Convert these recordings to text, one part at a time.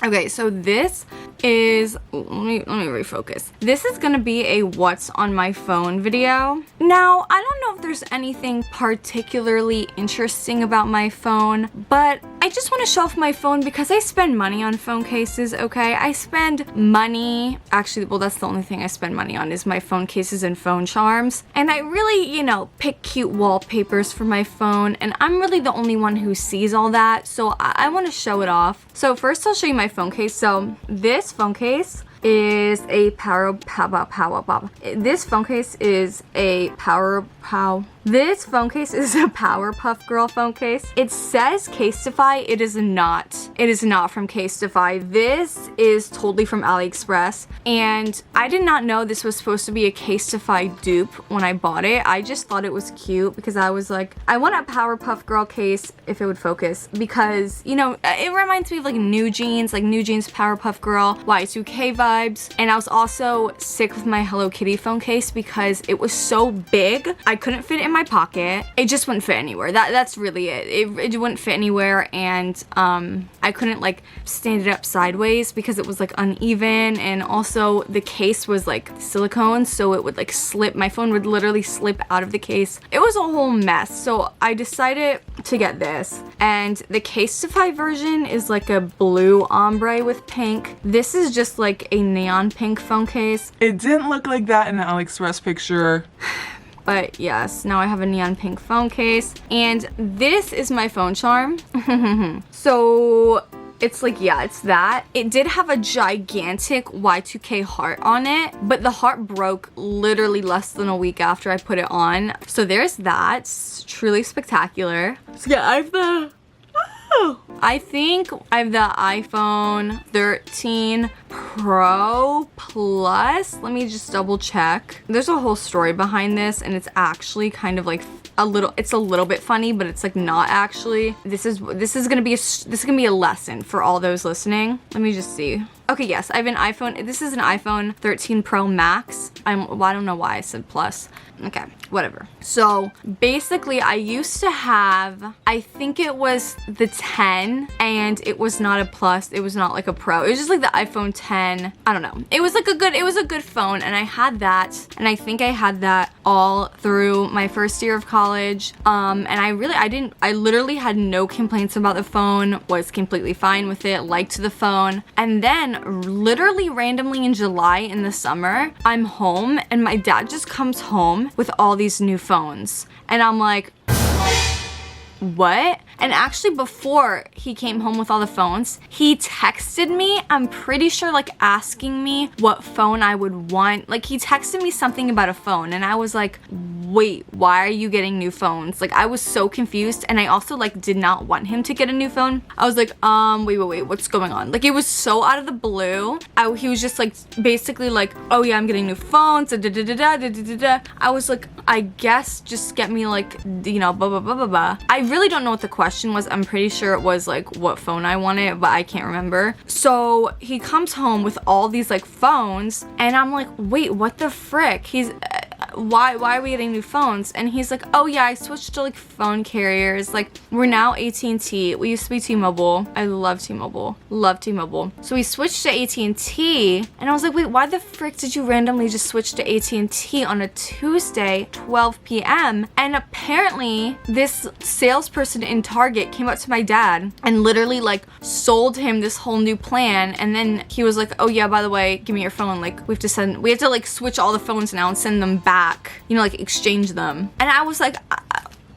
Okay, so this is, let me refocus. This is gonna be a what's on my phone video. Now, I don't know if there's anything particularly interesting about my phone, but I just want to show off my phone because I spend money on phone cases, okay? I spend money, actually, well, that's the only thing I spend money on is my phone cases and phone charms. And I really, you know, pick cute wallpapers for my phone, and I'm really the only one who sees all that, so I want to show it off. So first I'll show you my phone case. So this phone case is a This phone case is a Powerpuff Girl phone case. It says Casetify. It is not. It is not from Casetify. This is totally from AliExpress, and I did not know this was supposed to be a Casetify dupe when I bought it. I just thought it was cute because I was like, I want a Powerpuff Girl case if it would focus, because, you know, it reminds me of like New Jeans, Powerpuff Girl, Y2K vibes. And I was also sick with my Hello Kitty phone case because it was so big. I couldn't fit it in my pocket. It just wouldn't fit anywhere. That's really it. It wouldn't fit anywhere, and I couldn't like stand it up sideways because it was like uneven, and also the case was like silicone, so it would like slip. My phone would literally slip out of the case. It was a whole mess, so I decided to get this. And the Casetify version is like a blue ombre with pink. This is just like a neon pink phone case. It didn't look like that in the AliExpress picture. But yes, now I have a neon pink phone case, and this is my phone charm. So it's like, yeah, it's that. It did have a gigantic Y2K heart on it, but the heart broke literally less than a week after I put it on. So there's that. It's truly spectacular. So yeah, I think I have the iPhone 13 Pro Plus. Let me just double check. There's a whole story behind this, and it's actually kind of like it's a little bit funny, but it's like not actually. This is gonna be a lesson for all those listening. Let me just see. Okay, yes, I have an iPhone. This is an iPhone 13 Pro Max. I don't know why I said plus. Okay, whatever. So basically, I used to have, I think it was the 10, and it was not a plus. It was not like a Pro. It was just like the iPhone 10. I don't know. It was a good phone, and I had that, and I think I had that all through my first year of college. And I literally had no complaints about the phone. Was completely fine with it. Liked the phone, and then literally randomly in July in the summer, I'm home, and my dad just comes home with all these new phones, and I'm like, what? And actually, before he came home with all the phones, he texted me, I'm pretty sure, like asking me what phone I would want. Like, he texted me something about a phone, and I was like, wait, why are you getting new phones? Like, I was so confused, and I also like did not want him to get a new phone. I was like, wait, what's going on? Like, it was so out of the blue. He was just like, basically like, oh yeah, I'm getting new phones, I was like, I guess just get me like, you know, blah, blah, blah, blah, blah. I really don't know what the question was. I'm pretty sure it was like what phone I wanted, but I can't remember. So he comes home with all these like phones, and I'm like, wait, what the frick? Why are we getting new phones? And he's like, oh yeah, I switched to like phone carriers. Like, we're now AT&T. We used to be T-Mobile. I love T-Mobile. Love T-Mobile. So we switched to AT&T, and I was like, wait, why the frick did you randomly just switch to AT&T on a Tuesday, 12 p.m.? And apparently this salesperson in Target came up to my dad and literally like sold him this whole new plan, and then he was like, oh yeah, by the way, give me your phone. Like, we have to like switch all the phones now and send them back, you know, like exchange them. And I was like,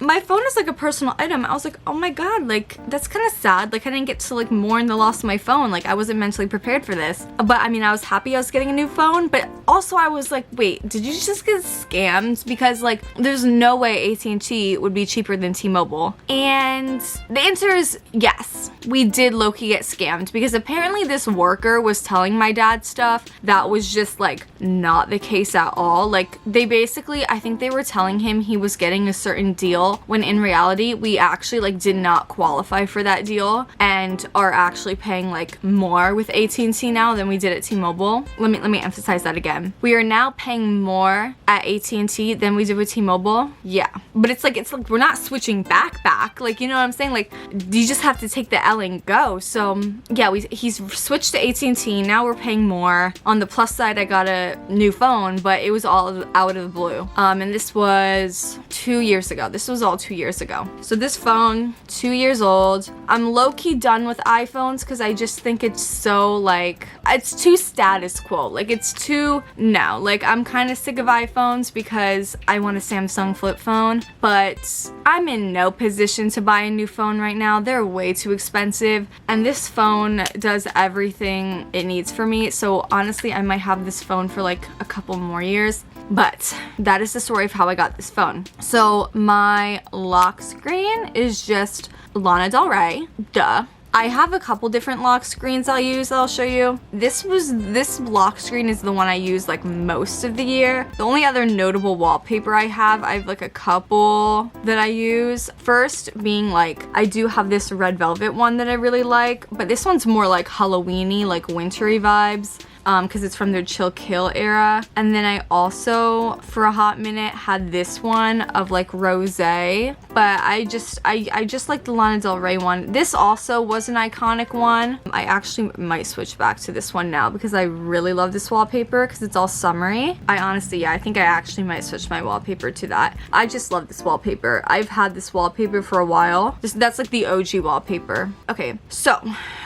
my phone is like a personal item. I was like, oh my god, like that's kind of sad. Like, I didn't get to like mourn the loss of my phone. Like, I wasn't mentally prepared for this. But I mean, I was happy I was getting a new phone, but also I was like, wait, did you just get scammed? Because like, there's no way AT&T would be cheaper than T-Mobile. And the answer is yes, we did low-key get scammed, because apparently this worker was telling my dad stuff that was just like not the case at all. Like, they basically, I think they were telling him he was getting a certain deal deal, when in reality we actually like did not qualify for that deal and are actually paying like more with AT&T now than we did at T-Mobile. Let me emphasize that again. We are now paying more at AT&T than we did with T-Mobile. Yeah, but it's like we're not switching back, like, you know what I'm saying? Like, you just have to take the L and go. So yeah, he's switched to AT&T. Now we're paying more. On the plus side, I got a new phone, but it was all out of the blue. And this was 2 years ago. This was all 2 years ago. So this phone, 2 years old. I'm low-key done with iPhones because I just think it's so like, it's too status quo. Like, it's too, no, like, I'm kind of sick of iPhones because I want a Samsung flip phone, but I'm in no position to buy a new phone right now. They're way too expensive, and this phone does everything it needs for me. So honestly, I might have this phone for like a couple more years. But that is the story of how I got this phone. So my lock screen is just Lana Del Rey, duh. I have a couple different lock screens I'll use that I'll show you. This lock screen is the one I use like most of the year. The only other notable wallpaper I have like a couple that I use. First being like, I do have this red velvet one that I really like, but this one's more like Halloween-y, like wintry vibes. Because it's from their Chill Kill era. And then I also, for a hot minute, had this one of like rosé. But I just like the Lana Del Rey one. This also was an iconic one. I actually might switch back to this one now because I really love this wallpaper because it's all summery. I honestly, yeah, I think I actually might switch my wallpaper to that. I just love this wallpaper. I've had this wallpaper for a while. That's like the OG wallpaper. Okay, so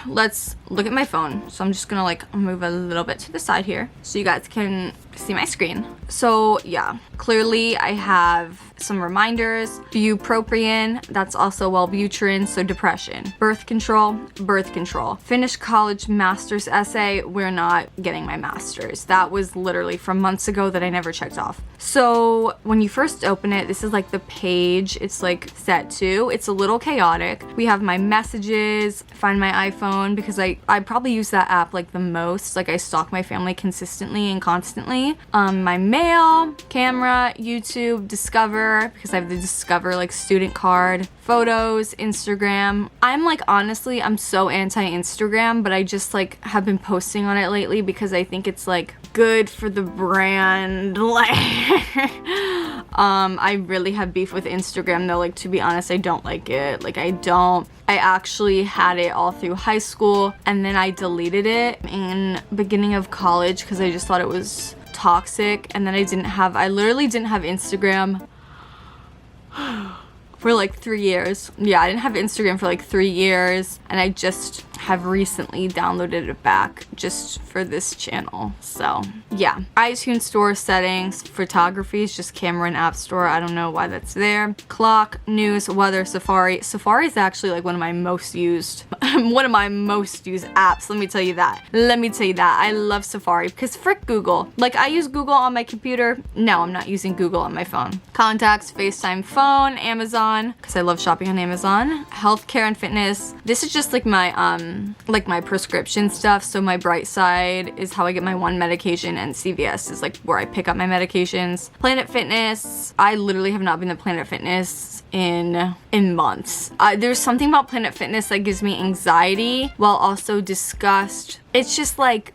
let's look at my phone. So I'm just gonna like move a little bit to the side here so you guys can see my screen. So yeah, clearly I have some reminders. Bupropion, that's also Wellbutrin, so depression. Birth control, finish college master's essay. We're not getting my master's. That was literally from months ago that I never checked off. So when you first open it, this is like the page. It's like set to. It's a little chaotic. We have my messages, find my iPhone, because I probably use that app like the most. Like, I stalk my family consistently and constantly. My mail, camera, YouTube, Discover, because I have the Discover like student card, photos, Instagram. I'm like, honestly, I'm so anti-Instagram, but I just like have been posting on it lately because I think it's like good for the brand. Like, I really have beef with Instagram though. Like, to be honest, I don't like it. Like, I actually had it all through high school, and then I deleted it in beginning of college because I just thought it was toxic. And then I literally didn't have Instagram for like 3 years. Yeah, I didn't have Instagram for like 3 years, and I just have recently downloaded it back just for this channel. So yeah, iTunes store settings, photography is just camera and app store. I don't know why that's there. Clock, news, weather, Safari. Safari is actually like one of my most used apps. Let me tell you that. I love Safari because frick Google. Like, I use Google on my computer. No, I'm not using Google on my phone. Contacts, FaceTime, phone, Amazon, because I love shopping on Amazon. Healthcare and fitness. This is just like my prescription stuff. So my Bright Side is how I get my one medication, and CVS is like where I pick up my medications. Planet Fitness. I literally have not been to Planet Fitness in months. There's something about Planet Fitness that gives me anxiety while also disgust. It's just like,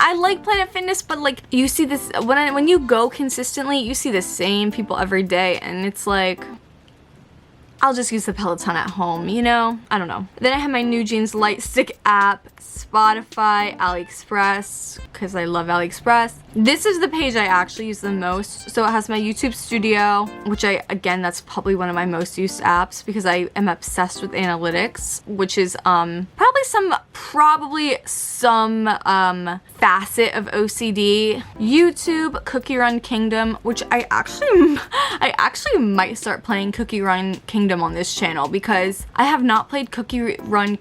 I like Planet Fitness, but like, you see this when you go consistently, you see the same people every day, and it's like, I'll just use the Peloton at home, you know? I don't know. Then I have my New Jeans Light Stick app, Spotify, AliExpress, because I love AliExpress. This is the page I actually use the most. So it has my YouTube Studio, which again, that's probably one of my most used apps because I am obsessed with analytics, which is probably some facet of OCD. YouTube, Cookie Run Kingdom, which I actually might start playing Cookie Run Kingdom on this channel because I have not played Cookie Run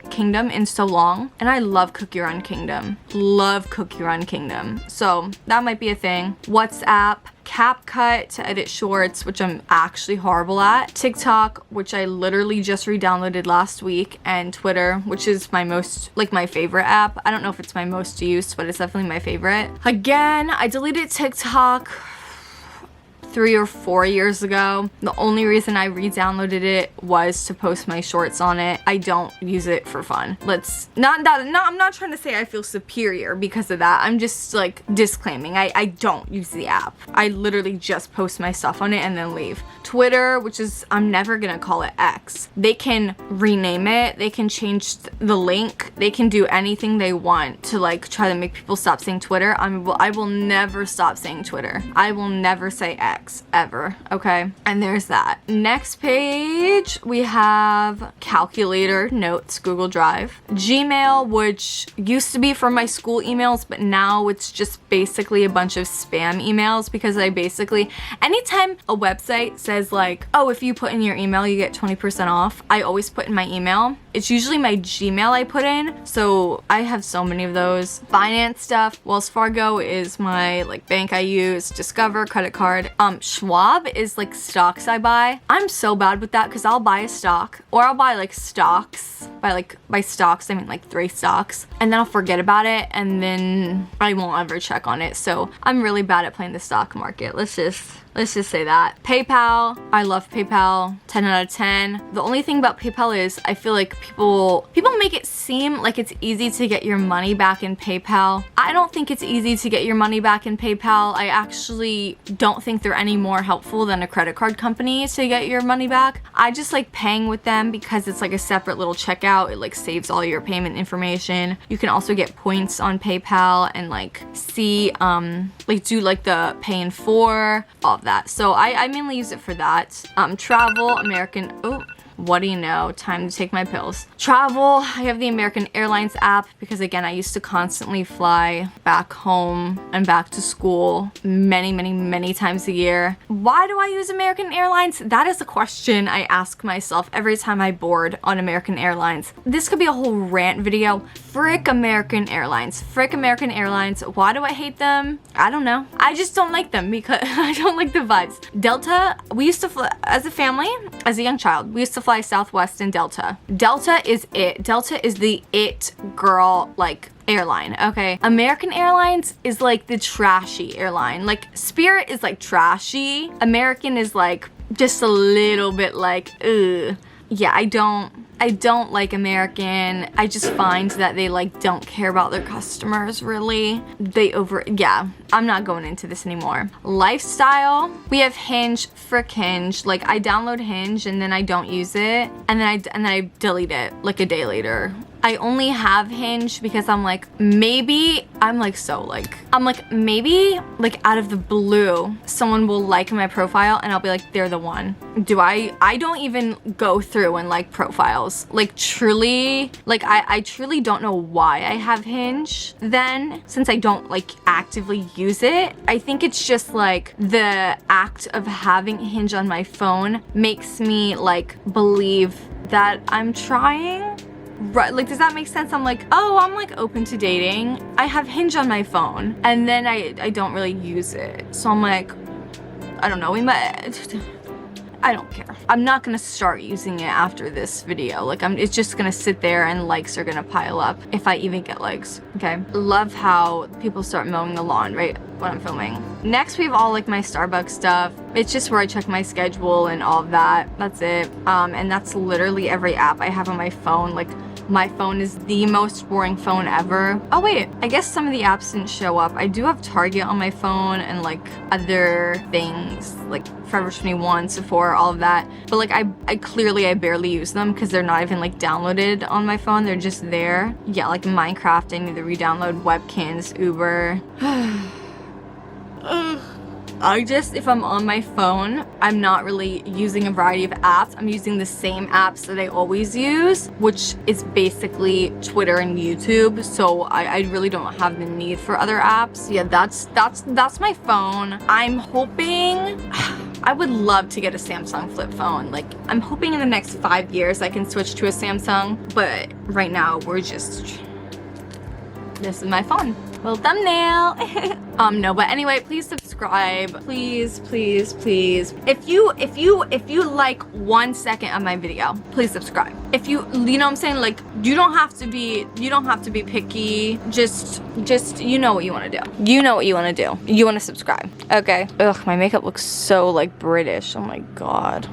Kingdom in so long, and I love Cookie Run Kingdom. Love Cookie Run Kingdom. So that might be a thing. WhatsApp, CapCut to edit shorts, which I'm actually horrible at. TikTok, which I literally just re-downloaded last week. And Twitter, which is my most, like my favorite app. I don't know if it's my most used, but it's definitely my favorite. Again, I deleted TikTok 3 or 4 years ago. The only reason I re-downloaded it was to post my shorts on it. I don't use it for fun. I'm not trying to say I feel superior because of that. I'm just like disclaiming I don't use the app. I literally just post my stuff on it and then leave. Twitter, which is, I'm never gonna call it X. They can rename it, they can change the link, they can do anything they want to like try to make people stop saying Twitter. I will never stop saying Twitter. I will never say X ever, okay? And there's that. Next page, we have calculator, notes, Google Drive, Gmail, which used to be for my school emails, but now it's just basically a bunch of spam emails because I basically, anytime a website says like, oh, if you put in your email, you get 20% off, I always put in my email. It's usually my Gmail I put in, so I have so many of those. Finance stuff, Wells Fargo is my like bank I use, Discover, credit card. Schwab is like stocks I buy. I'm so bad with that because I'll buy a stock or I'll buy like stocks. By stocks, I mean like 3 stocks, and then I'll forget about it and then I won't ever check on it. So I'm really bad at playing the stock market. Let's just say that. PayPal, I love PayPal, 10 out of 10. The only thing about PayPal is I feel like people make it seem like it's easy to get your money back in PayPal. I don't think it's easy to get your money back in PayPal. I actually don't think they're any more helpful than a credit card company to get your money back. I just like paying with them because it's like a separate little checkout. It like saves all your payment information. You can also get points on PayPal and like see, like do like the pay in 4, all of that. So I mainly use it for that. Travel, American, oh, what do you know? Time to take my pills. Travel, I have the American Airlines app because again, I used to constantly fly back home and back to school many times a year. Why do I use American Airlines? That is a question I ask myself every time I board on American Airlines. This could be a whole rant video. Frick American Airlines. Frick American Airlines. Why do I hate them? I don't know. I just don't like them because I don't like the vibes. Delta, we used to fly as a family, as a young child, we used to fly Southwest and Delta. Delta is it. Delta is the it girl, like, airline, okay? American Airlines is like the trashy airline. Like, Spirit is like trashy. American is like just a little bit like, ugh. Yeah, I don't like American. I just find that they like don't care about their customers really. Yeah, I'm not going into this anymore. Lifestyle, we have Hinge, frick Hinge. Like I download Hinge and then I don't use it and then I delete it like a day later. I only have Hinge because I'm like, maybe maybe like out of the blue, someone will like my profile and I'll be like, they're the one. I don't even go through and like profiles. Like truly, like I truly don't know why I have Hinge then, since I don't like actively use it. I think it's just like the act of having Hinge on my phone makes me like believe that I'm trying. Right, like does that make sense? I'm like, oh, I'm like open to dating. I have Hinge on my phone and then I don't really use it. So I'm like, I don't know, I don't care. I'm not gonna start using it after this video. Like it's just gonna sit there and likes are gonna pile up if I even get likes, okay? Love how people start mowing the lawn right when I'm filming. Next we have all like my Starbucks stuff. It's just where I check my schedule and all of that. That's it. And that's literally every app I have on my phone. Like my phone is the most boring phone ever. Oh wait, I guess some of the apps didn't show up. I do have Target on my phone and like other things like Forever 21, Sephora, all of that. But like I barely use them because they're not even like downloaded on my phone. They're just there. Yeah, like Minecraft, I need to re-download. Webkins, Uber. If I'm on my phone, I'm not really using a variety of apps. I'm using the same apps that I always use, which is basically Twitter and YouTube. So I really don't have the need for other apps. Yeah, that's my phone. I'm hoping, I would love to get a Samsung flip phone. Like I'm hoping in the next 5 years I can switch to a Samsung, but right now we're just this is my phone. Little thumbnail. No, but anyway, please subscribe. Please, please, please. If you like 1 second of my video, please subscribe. If you know what I'm saying? Like, you don't have to be picky. Just you know what you want to do. You know what you want to do. You want to subscribe. Okay. Ugh, my makeup looks so like British. Oh my god.